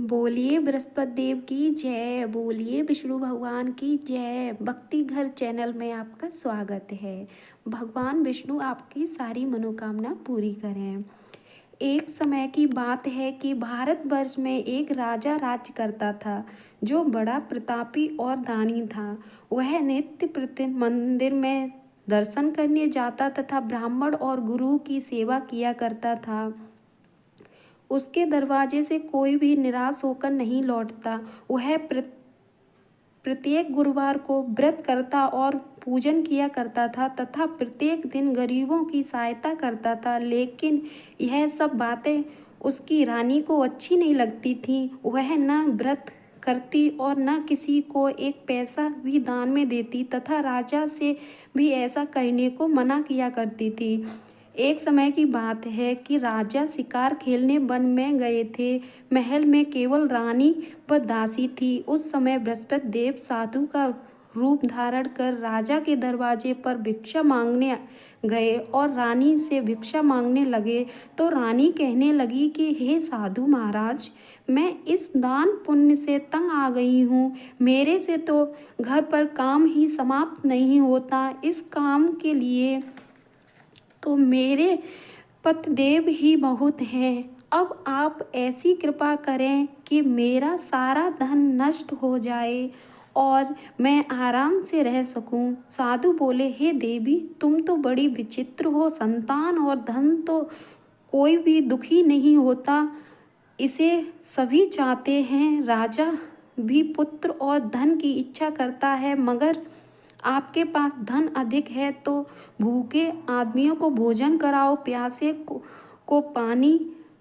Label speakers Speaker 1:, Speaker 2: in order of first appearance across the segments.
Speaker 1: बोलिए बृहस्पति देव की जय। बोलिए विष्णु भगवान की जय। भक्ति घर चैनल में आपका स्वागत है। भगवान विष्णु आपकी सारी मनोकामना पूरी करें। एक समय की बात है कि भारतवर्ष में एक राजा राज्य करता था जो बड़ा प्रतापी और दानी था। वह नित्य प्रति मंदिर में दर्शन करने जाता तथा ब्राह्मण और गुरु की सेवा किया करता था। उसके दरवाजे से कोई भी निराश होकर नहीं लौटता। वह प्रत्येक गुरुवार को व्रत करता और पूजन किया करता था तथा प्रत्येक दिन गरीबों की सहायता करता था। लेकिन यह सब बातें उसकी रानी को अच्छी नहीं लगती थीं। वह न व्रत करती और न किसी को एक पैसा भी दान में देती तथा राजा से भी ऐसा करने को मना किया करती थी। एक समय की बात है कि राजा शिकार खेलने वन में गए थे। महल में केवल रानी व दासी थी। उस समय बृहस्पति देव साधु का रूप धारण कर राजा के दरवाजे पर भिक्षा मांगने गए और रानी से भिक्षा मांगने लगे। तो रानी कहने लगी कि हे साधु महाराज, मैं इस दान पुण्य से तंग आ गई हूँ। मेरे से तो घर पर काम ही समाप्त नहीं होता। इस काम के लिए तो मेरे पतिदेव ही बहुत हैं। अब आप ऐसी कृपा करें कि मेरा सारा धन नष्ट हो जाए और मैं आराम से रह सकूं। साधु बोले, हे देवी, तुम तो बड़ी विचित्र हो। संतान और धन तो कोई भी दुखी नहीं होता, इसे सभी चाहते हैं। राजा भी पुत्र और धन की इच्छा करता है, मगर आपके पास धन अधिक है तो भूखे आदमियों को भोजन कराओ, प्यासे को पानी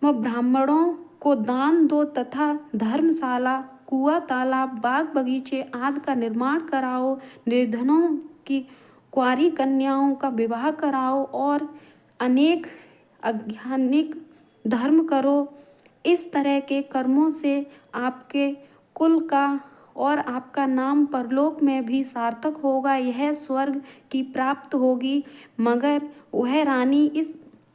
Speaker 1: व ब्राह्मणों को दान दो तथा धर्मशाला, कुआं, तालाब, बाग बगीचे आदि का निर्माण कराओ। निर्धनों की कुंवारी कन्याओं का विवाह कराओ और अनेक आध्यात्मिक धर्म करो। इस तरह के कर्मों से आपके कुल का और आपका नाम परलोक में भी सार्थक होगा। यह स्वर्ग की प्राप्त होगी। मगर वह रानी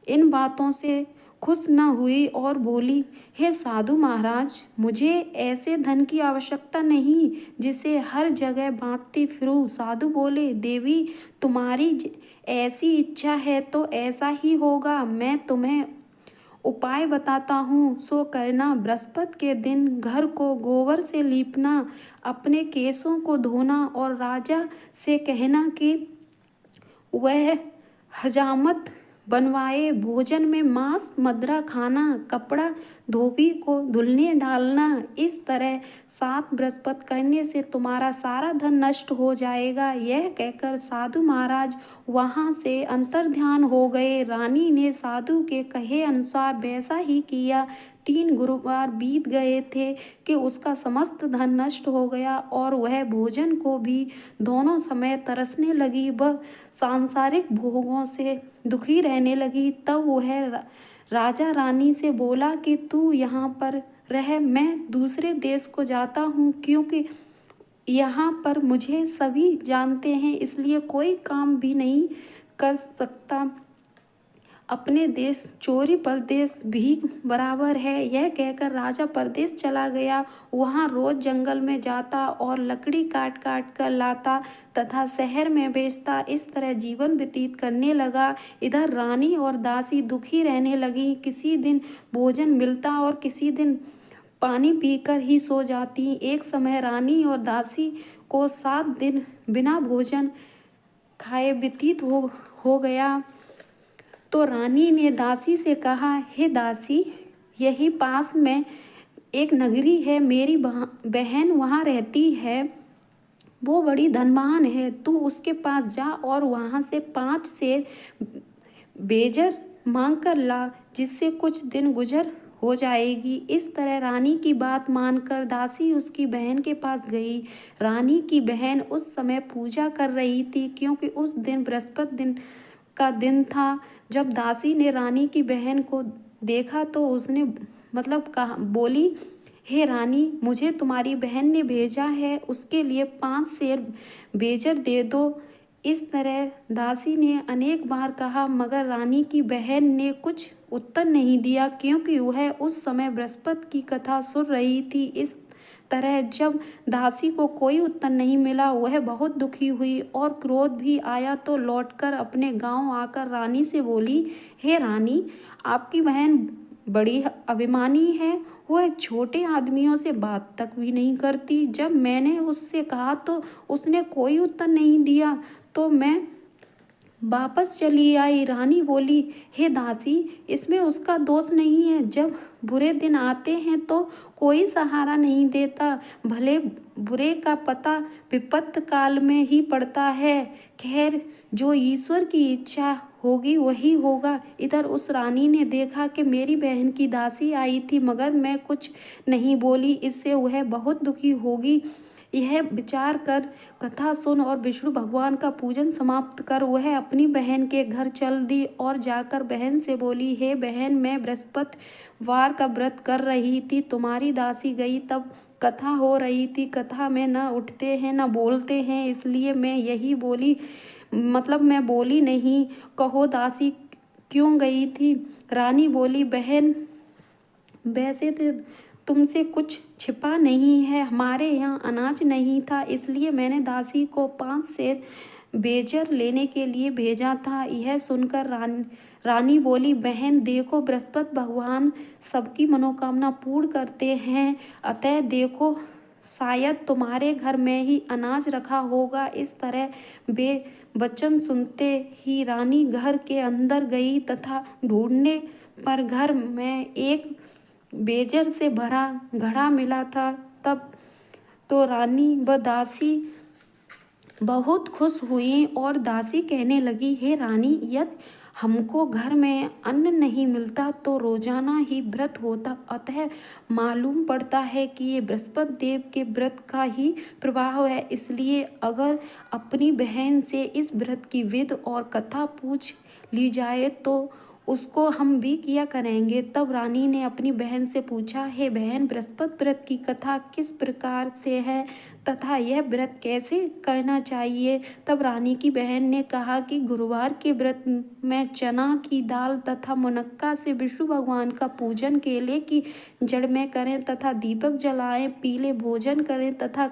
Speaker 1: इन बातों से खुश न हुई और बोली, हे साधु महाराज, मुझे ऐसे धन की आवश्यकता नहीं जिसे हर जगह बांटती फिरूं। साधु बोले, देवी, तुम्हारी ऐसी इच्छा है तो ऐसा ही होगा। मैं तुम्हें उपाय बताता हूँ, सो करना। बृहस्पति के दिन घर को गोबर से लीपना, अपने केशों को धोना और राजा से कहना कि वह हजामत बनवाए। भोजन में मांस मदिरा खाना, कपड़ा धोबी को धुलने डालना। इस तरह 7 बृहस्पति करने से तुम्हारा सारा धन नष्ट हो जाएगा। यह कहकर साधु महाराज वहाँ से अंतर्ध्यान हो गए। रानी ने साधु के कहे अनुसार वैसा ही किया। 3 गुरुवार बीत गए थे कि उसका समस्त धन नष्ट हो गया और वह भोजन को भी दोनों समय तरसने लगी। वह सांसारिक भोगों से दुखी रहने लगी। तब वह राजा रानी से बोला कि तू यहाँ पर रह, मैं दूसरे देश को जाता हूँ, क्योंकि यहाँ पर मुझे सभी जानते हैं, इसलिए कोई काम भी नहीं कर सकता। अपने देश चोरी परदेश भीख बराबर है। यह कहकर राजा परदेश चला गया। वहाँ रोज जंगल में जाता और लकड़ी काट काट कर लाता तथा शहर में बेचता। इस तरह जीवन व्यतीत करने लगा। इधर रानी और दासी दुखी रहने लगी। किसी दिन भोजन मिलता और किसी दिन पानी पीकर ही सो जाती। एक समय रानी और दासी को 7 दिन बिना भोजन खाए व्यतीत हो गया। तो रानी ने दासी से कहा, हे दासी, यही पास में एक नगरी है, मेरी बहन वहाँ रहती है। वो बड़ी धनवान है। तू उसके पास जा और वहाँ से 5 सेर बेजर मांग कर ला, जिससे कुछ दिन गुजर हो जाएगी। इस तरह रानी की बात मानकर दासी उसकी बहन के पास गई। रानी की बहन उस समय पूजा कर रही थी, क्योंकि उस दिन बृहस्पति दिन का दिन था। जब दासी ने रानी की बहन को देखा तो उसने कहा, बोली, हे रानी, मुझे तुम्हारी बहन ने भेजा है, उसके लिए 5 सेर बेजर दे दो। इस तरह दासी ने अनेक बार कहा, मगर रानी की बहन ने कुछ उत्तर नहीं दिया, क्योंकि वह उस समय बृहस्पति की कथा सुन रही थी। इस तरह जब दासी को कोई उत्तर नहीं मिला, वह बहुत दुखी हुई और क्रोध भी आया, तो लौटकर अपने गांव आकर रानी से बोली, हे रानी, आपकी बहन बड़ी अभिमानी है। वह छोटे आदमियों से बात तक भी नहीं करती। जब मैंने उससे कहा तो उसने कोई उत्तर नहीं दिया, तो मैं वापस चली आई। रानी बोली, हे दासी, इसमें उसका दोष नहीं है। जब बुरे दिन आते हैं तो कोई सहारा नहीं देता। भले बुरे का पता विपत्त काल में ही पड़ता है। खैर, जो ईश्वर की इच्छा होगी वही होगा। इधर उस रानी ने देखा कि मेरी बहन की दासी आई थी, मगर मैं कुछ नहीं बोली, इससे वह बहुत दुखी होगी। यह विचार कर, कथा सुन और विष्णु भगवान का पूजन समाप्त कर वह अपनी बहन के घर चल दी और जाकर बहन से बोली, हे बहन, मैं बृहस्पतिवार का व्रत कर रही थी, तुम्हारी दासी गई, तब कथा हो रही थी। कथा में न उठते हैं न बोलते हैं, इसलिए मैं यही बोली, मतलब मैं बोली नहीं। कहो दासी क्यों गई थी? रानी बोली, बहन, वैसे तो तुमसे कुछ छिपा नहीं है। हमारे यहाँ अनाज नहीं था, इसलिए मैंने दासी को 5 सेर बेचर लेने के लिए भेजा था। यह सुनकर रानी बोली, बहन देखो, बृहस्पति भगवान सबकी मनोकामना पूर्ण करते हैं, अतः देखो, शायद तुम्हारे घर में ही अनाज रखा होगा। इस तरह वे वचन सुनते ही रानी घर के अंदर गई तथा ढूंढने पर घर में एक बेजर से भरा घड़ा मिला था। तब तो रानी व दासी बहुत खुश हुई और दासी कहने लगी, हे रानी, यदि हमको घर में अन्न नहीं मिलता तो रोजाना ही व्रत होता, अतः मालूम पड़ता है कि ये बृहस्पति देव के व्रत का ही प्रभाव है। इसलिए अगर अपनी बहन से इस व्रत की विधि और कथा पूछ ली जाए तो उसको हम भी किया करेंगे। तब रानी ने अपनी बहन से पूछा, हे बहन, बृहस्पति व्रत की कथा किस प्रकार से है तथा यह व्रत कैसे करना चाहिए? तब रानी की बहन ने कहा कि गुरुवार के व्रत में चना की दाल तथा मुनक्का से विष्णु भगवान का पूजन केले की जड़ में करें तथा दीपक जलाएं, पीले भोजन करें तथा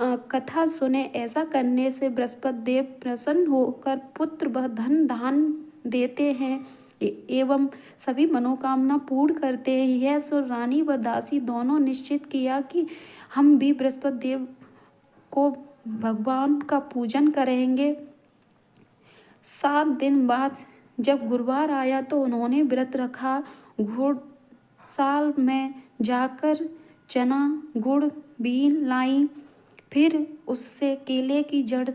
Speaker 1: कथा सुने। ऐसा करने से बृहस्पति देव प्रसन्न होकर पुत्र व धन दान देते हैं एवं सभी मनोकामना पूर्ण करते हैं। यह सुन रानी व दासी दोनों निश्चित किया कि हम भी बृहस्पति देव को भगवान का पूजन करेंगे। 7 दिन बाद जब गुरुवार आया तो उन्होंने व्रत रखा। घुड़साल में जाकर चना गुड़ बीन लाई, फिर उससे केले की जड़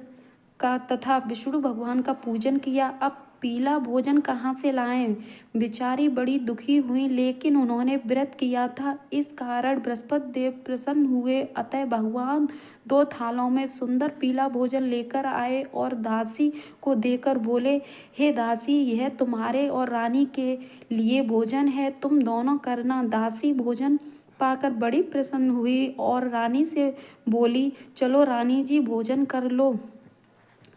Speaker 1: का तथा विष्णु भगवान का पूजन किया। अब पीला भोजन कहाँ से लाएं? बेचारी बड़ी दुखी हुई, लेकिन उन्होंने व्रत किया था, इस कारण बृहस्पति देव प्रसन्न हुए। अतः भगवान 2 थालों में सुंदर पीला भोजन लेकर आए और दासी को देकर बोले, हे दासी, यह तुम्हारे और रानी के लिए भोजन है, तुम दोनों करना। दासी भोजन पाकर बड़ी प्रसन्न हुई और रानी से बोली, चलो रानी जी, भोजन कर लो।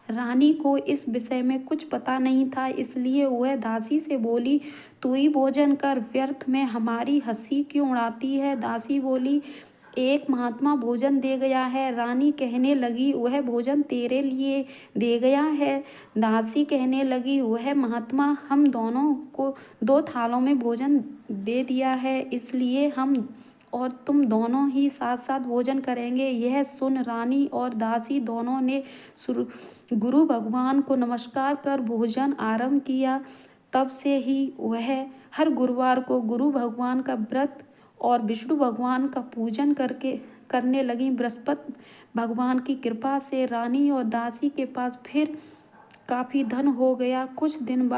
Speaker 1: रानी को इस विषय में कुछ पता नहीं था, इसलिए वह दासी से बोली, तू ही भोजन कर, व्यर्थ में हमारी हंसी क्यों उड़ाती है? दासी बोली, एक महात्मा भोजन दे गया है। रानी कहने लगी, वह भोजन तेरे लिए दे गया है। दासी कहने लगी, वह महात्मा हम दोनों को 2 थालों में भोजन दे दिया है, इसलिए हम और तुम दोनों ही साथ साथ भोजन करेंगे। यह सुन रानी और दासी दोनों ने गुरु भगवान को नमस्कार कर भोजन आरंभ किया। तब से ही वह हर गुरुवार को गुरु भगवान का व्रत और विष्णु भगवान का पूजन करने लगी। बृहस्पति भगवान की कृपा से रानी और दासी के पास फिर काफ़ी धन हो गया। कुछ दिन बाद